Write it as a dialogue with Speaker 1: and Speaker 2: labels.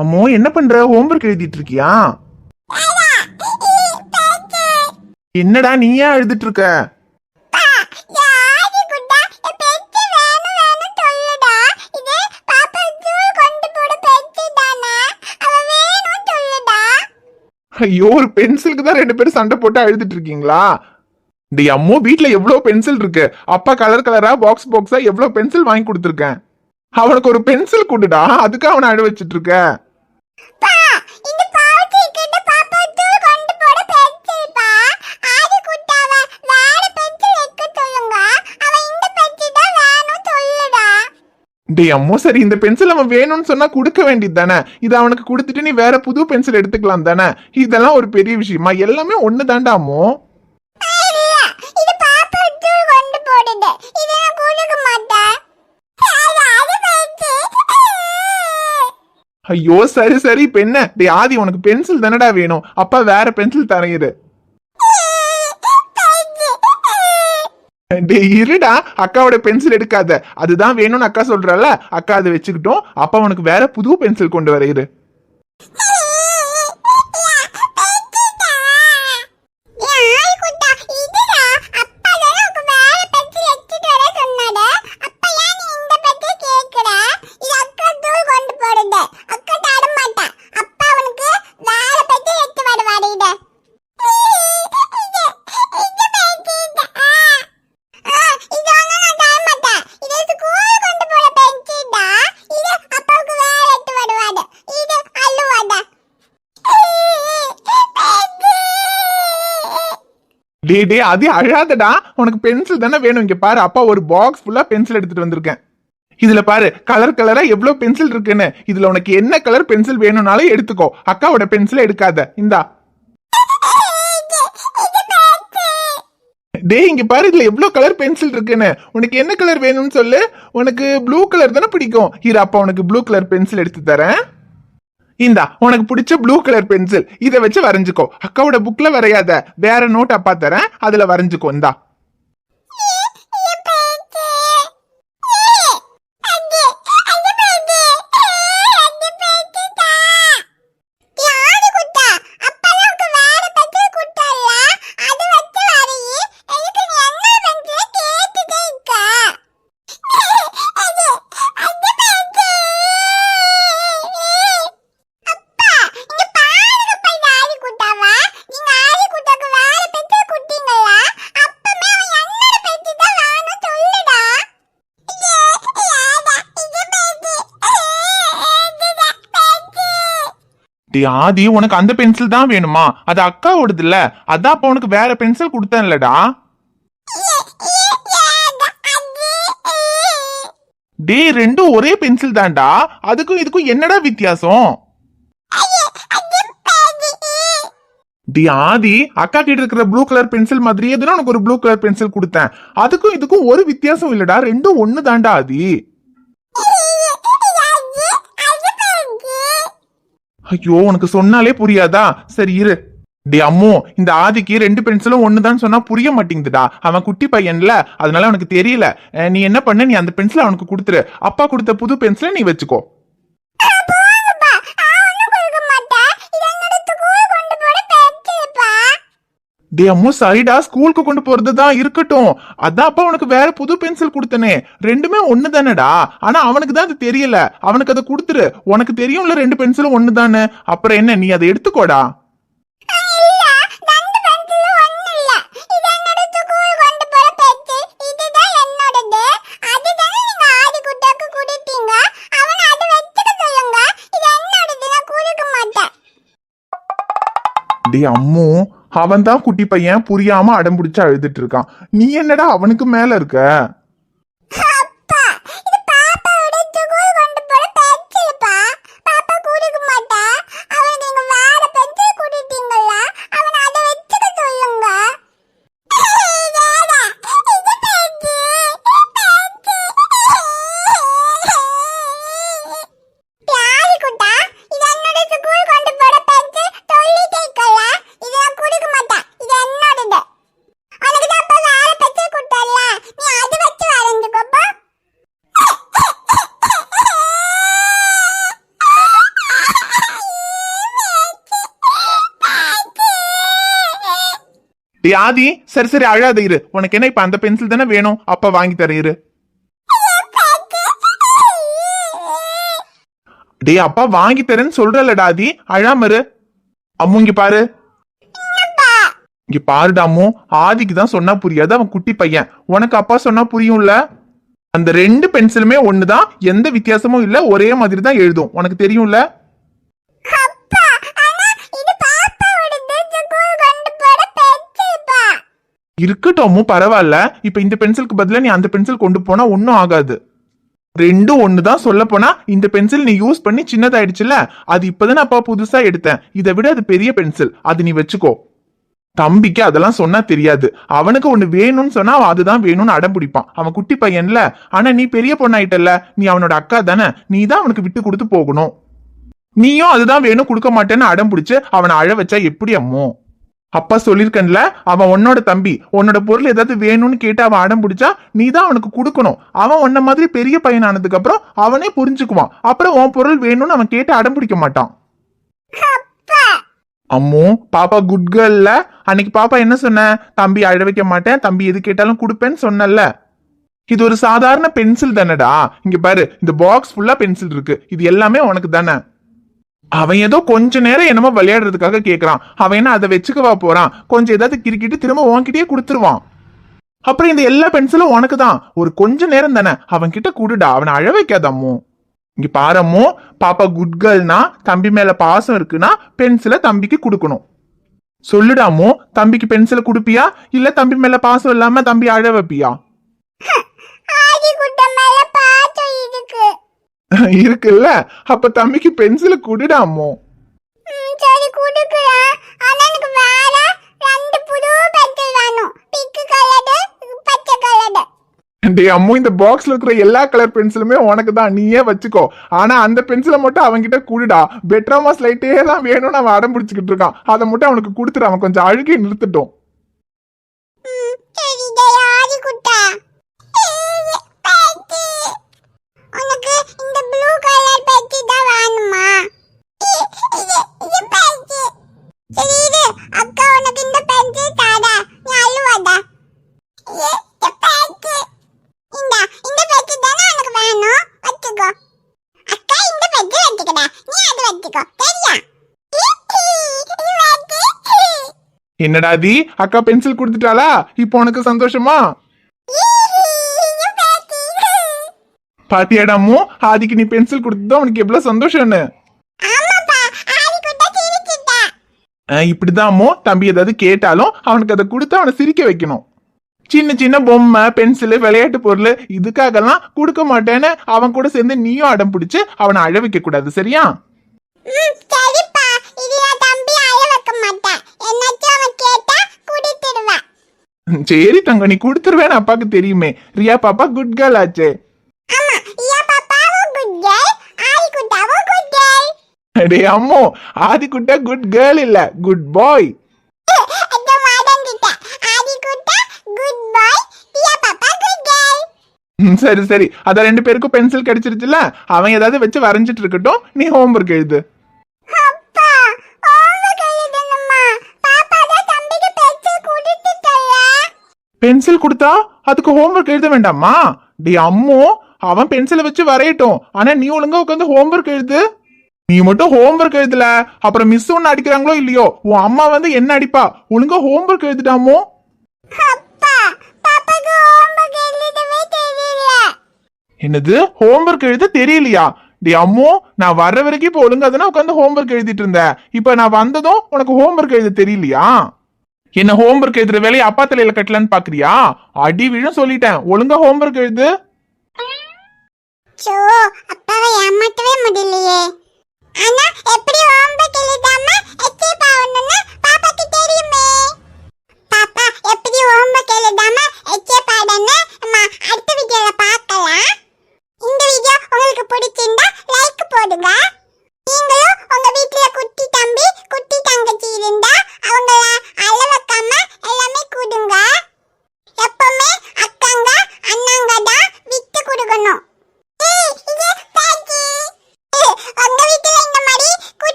Speaker 1: அம்மோ என்ன பண்ற? ஹோம்ஒர்க் எழுதிட்டு இருக்கியா? என்னடா நீயா எழுதிட்டு இருக்க? ஐயோ, ஒரு பென்சிலுக்கு தான் 2 பேரும் சண்டை போட்டு அழுதுட்டு இருக்கீங்களா? டே அம்மோ, வீட்ல எவ்வளவு பென்சில் இருக்கு. அப்பா கலர் கலரா பாக்ஸ் பாக்ஸா எவ்வளவு பென்சில் வாங்கி கொடுத்துருக்கேன். அவனுக்கு ஒரு பென்சில் கொடுடா, அதுக்கு அவனை அழ வச்சிட்டு இருக்க. டே அம்மோ, சரி இந்த பென்சில் அவன் வேணும்னு சொன்னா கொடுக்க வேண்டியது தானே? இது அவனுக்கு கொடுத்துட்டு நீ வேற புது பென்சில் எடுத்துக்கலாம் தானே? இதெல்லாம் ஒரு பெரிய விஷயமா? எல்லாமே ஒண்ணு தாண்டா அம்மோ. ஐயோ சரி சரி, இப்ப என்ன? டே ஆதி, உனக்கு பென்சில் தானடா வேணும், அப்பா வேற பென்சில் தரையுது. டே இருடா, அக்காவோட பென்சில் எடுக்காத, அதுதான் வேணும்னு அக்கா சொல்றல, அக்கா அதை வச்சுக்கிட்டோம். அப்பா உனக்கு வேற புது பென்சில் கொண்டு வரையுது. டே அது அழாதடா, உனக்கு பென்சில் தானே வேணும். இங்க பாரு, அப்பா ஒரு பாக்ஸ் ஃபுல்லா பென்சில் எடுத்துட்டு வந்திருக்கேன். இதுல பாரு கலர் கலரா எவ்வளவு பென்சில் இருக்குன்னு. இதுல உனக்கு என்ன கலர் பென்சில் வேணும்னாலும் எடுத்துக்கோ, அக்காவோட பென்சிலை எடுக்காத. இந்தா. டே இங்க பாரு, இதுல எவ்வளவு கலர் பென்சில் இருக்குன்னு. உனக்கு என்ன கலர் வேணும்னு சொல்லு. உனக்கு ப்ளூ கலர் தானே பிடிக்கும். இரு, அப்பா உனக்கு ப்ளூ கலர் பென்சில் எடுத்து தரேன். இந்தா, உனக்கு பிடிச்ச ப்ளூ கலர் பென்சில், இதை வச்சு வரைஞ்சுக்கோ. அக்காவோட புக்ல வரையாத, வேற நோட் அப்பா தரேன், அதுல வரைஞ்சுக்கோ. இந்தா. டே ஆதி, உனக்கு அந்த பென்சில் தான் வேணுமா? அது அக்காவோடது இல்ல, அதான் அப்ப உனக்கு வேற பென்சில் கொடுத்தேன்லடா. டே ரெண்டும் ஒரே பென்சில் தான்டா, அதுக்கும் இதுக்கும் என்னடா வித்தியாசம்? டி ஆதி, அக்கா கிட்ட இருக்கிற ப்ளூ கலர் பென்சில் மாதிரியே தான் உனக்கு ஒரு ப்ளூ கலர் பென்சில் கொடுத்தேன். அதுக்கும் இதுக்கும் ஒரு வித்தியாசம் இல்லடா, ரெண்டும் ஒண்ணு தான்டா ஆதி. ஐயோ, உனக்கு சொன்னாலே புரியாதா? சரி இரு. டே அம்மோ, இந்த ஆதிக்கு 2 பென்சிலும் ஒண்ணுதான் சொன்னா புரிய மாட்டேங்குதுடா. அவன் குட்டி பையன்ல, அதனால அவனுக்கு தெரியல. நீ என்ன பண்ண, நீ அந்த பென்சிலை அவனுக்கு கொடுத்துரு. அப்பா கொடுத்த புது பென்சிலை நீ வச்சுக்கோ. டே அம்மோ சரிடா, ஸ்கூலுக்கு கொண்டு போறதுதான் இருக்கட்டும். அதான் அப்பா உனக்கு வேற புது பென்சில் கொடுத்தனே, ரெண்டுமே ஒண்ணு தானடா. ஆனா அவனுக்கு தான் அது தெரியல, அவனுக்கு அதை கொடுத்துரு. உனக்கு தெரியும்ல 2 பென்சிலும் ஒண்ணு தானே, அப்புறம் என்ன, நீ அதை எடுத்துக்கோடா. டே அம்மோ, அவன் தான் குட்டி பையன், புரியாம அடம் பிடிச்சு அழுதுட்டு இருக்கான். நீ என்னடா அவனுக்கு மேல இருக்க? டேய் ஆதி, சரி சரி அழாத இரு. உனக்கு என்ன இப்ப அந்த பென்சில் தானே வேணும், அப்பா வாங்கி தரேன் இரு. டேய் அப்பா வாங்கி தரேன்னு சொல்றலடா ஆதி, அழாம இரு. அம்மு இங்க பாரு, இங்க பாருடா அம்மு. ஆதிக்கு தான் சொன்னா புரியாது, அவன் குட்டி பையன். உனக்கு அப்பா சொன்னா புரியும்ல. அந்த ரெண்டு பென்சிலுமே ஒண்ணுதான், எந்த வித்தியாசமும் இல்ல, ஒரே மாதிரி தான் எழுதும், உனக்கு தெரியும்ல. இருக்கட்டும் பரவாயில்ல. இப்ப இந்த பென்சிலுக்கு பதிலா நீ அந்த பென்சில் கொண்டு போனா ஒன்னும் ஆகாது. ரெண்டும் ஒண்ணுதான். சொல்ல போனா இந்த பென்சில் நீ யூஸ் பண்ணி சின்னதாயிடுச்சுல, அது இப்பதானே அப்பா புதுசா எடுத்தேன். இதை விட அது பெரிய பென்சில், அது நீ வச்சுக்கோ. தம்பிக்கு அதெல்லாம் சொன்னா தெரியாது. அவனுக்கு ஒண்ணு வேணும்னு சொன்னா அவன் அதுதான் வேணும்னு அடம் பிடிப்பான். அவன் குட்டி பையன்ல. ஆனா நீ பெரிய பொண்ணாயிட்டல்ல, நீ அவனோட அக்கா தானே, நீ தான் அவனுக்கு விட்டு கொடுத்து போகணும். நீயும் அதுதான் வேணும் கொடுக்க மாட்டேன்னு அடம் பிடிச்சு அவனை அழ வச்சா எப்படி அம்மோ? அப்பா சொல்லிருக்கன்ல, அவன் உன்னோட தம்பி. உன்னோட பொருள் ஏதாவது வேணும்னு கேட்டு அவன் அடம் பிடிச்சா நீ தான் அவனுக்கு கொடுக்கணும். அவன் உன்ன மாதிரி பெரிய பையன் ஆனதுக்கு அப்புறம் அவனே புரிஞ்சுக்குவான். அப்புறம் உன் பொருள் வேணும்னு அவன் கேட்டு அடம் பிடிக்க மாட்டான். அம்மோ பாப்பா குட் கேர்ள்ல. அன்னைக்கு பாப்பா என்ன சொன்ன? தம்பி அழ வைக்க மாட்டேன், தம்பி எது கேட்டாலும் கொடுப்பேன்னு சொன்னல. இது ஒரு சாதாரண பென்சில் தானடா. இங்க பாரு, இந்த பாக்ஸ் ஃபுல்லா பென்சில் இருக்கு. இது எல்லாமே உனக்கு தானே. அவன் ஏதோ கொஞ்ச நேரம் என்னமோ விளையாடுறதுக்காக கேக்குறான். அவன் என்ன அதை வச்சுக்கவா போறான்? கொஞ்சம் ஏதாவது கிரிக்கிட்டு திரும்ப உன்கிட்டயே கொடுத்துருவான். அப்புறம் இந்த எல்லா பென்சிலும் உனக்கு தான். ஒரு கொஞ்ச நேரம் தானே, அவன் கிட்ட குடுடா, அவனை அழ வைக்காதம்மோ. இங்க பாரம்மோ, பாப்பா குட் கேர்ள்னா தம்பி மேல பாசம் இருக்குன்னா பென்சிலை தம்பிக்கு கொடுக்கணும். சொல்லுடாமோ, தம்பிக்கு பென்சிலை கொடுப்பியா இல்ல தம்பி மேல பாசம் இல்லாம தம்பி அழ வைப்பியா? இருக்குல்ல, அப்ப தம்பிக்கு பென்சிலை குடுடாமோ. அம்மு, இந்த பாக்ஸ்ல இருக்கிற எல்லா கலர் பென்சிலுமே உனக்கு தான், நீயே வச்சுக்கோ. ஆனா அந்த பென்சிலை மட்டும் அவன்கிட்ட குடுடா. பெட்ராமா ஸ்லைட்டே தான் வேணும்னு அவன் அடம் பிடிச்சிக்கிட்டு இருக்கான். அதை மட்டும் அவனுக்கு கொடுத்துட்டு அவன் கொஞ்சம் அழுகி நிறுத்தட்டும். என்னடா தி, அக்கா பென்சில் கொடுத்துட்டாளா? இப்போ உனக்கு சந்தோஷமா? பாத்தியாடாமோ, ஆதிக்கு நீ பென்சில் கொடுத்துதான் உனக்கு எவ்வளவு சந்தோஷம்னு. இப்படிதான் தம்பி ஏதாவது கேட்டாலும் அவனுக்கு அதை கொடுத்து அவனை சிரிக்க வைக்கணும். சின்ன சின்ன பொம்மை, பென்சிலு, விளையாட்டு பொருள் இதுக்காகலாம் கொடுக்க மாட்டேன்னு அவன் கூட சேர்ந்து நீயும் அடம் பிடிச்சு அவனை அழ வைக்க கூடாது, சரியா? சரி தங்க, நீ கொடுத்துருவேன்னு அப்பாக்கு தெரியுமே. ரியா பாப்பா குட் கேர்ள் ஆச்சே. டேய் அம்மோ, ஆதி குட்டா குட் கேர்ள் இல்ல, குட் பாய். சரி சரி, அத ரெண்டு பேருக்கும் பென்சில் கிடைச்சிருச்சுல, அவன் ஏதாவது வச்சு வரைஞ்சிட்டு இருக்கட்டும், நீ ஹோம்வொர்க் எழுது. பென்சில் கொடுத்தா அதுக்கு ஹோம்வொர்க் எழுத வேண்டாமா? டி அம்மோ, அவன் பென்சிலை வச்சு வரையட்டும், ஆனா நீ ஒழுங்கா உட்காந்து ஹோம்வொர்க் எழுது. நீ மட்டும் ஹோம்வொர்க் எழுதல அப்புறம் மிஸ் ஒன்னு அடிக்கிறாங்களோ இல்லையோ, உன் அம்மா வந்து என்ன அடிப்பா. ஒழுங்கா ஹோம்வொர்க் எழுதிட்டாமோ. என்னது, ஹோம்வொர்க் எழுத தெரியலையா? டி அம்மோ, நான் வர்ற வரைக்கும் இப்ப ஒழுங்கா தானே உட்காந்து ஹோம்வொர்க் எழுதிட்டு இருந்தேன். இப்ப நான் வந்ததும் உனக்கு ஹோம்வொர்க் எழுத தெரியலையா? என்ன ஹோம்வொர்க் எழுதுற வேலையை அப்பா தலையில கட்டலான்னு பாக்குறியா? அடி விழும் சொல்லிட்டேன், ஒழுங்கா ஹோம்வொர்க் எழுது.
Speaker 2: அப்பாவை ஏமாத்தவே முடியலையே. ஆனா எப்படி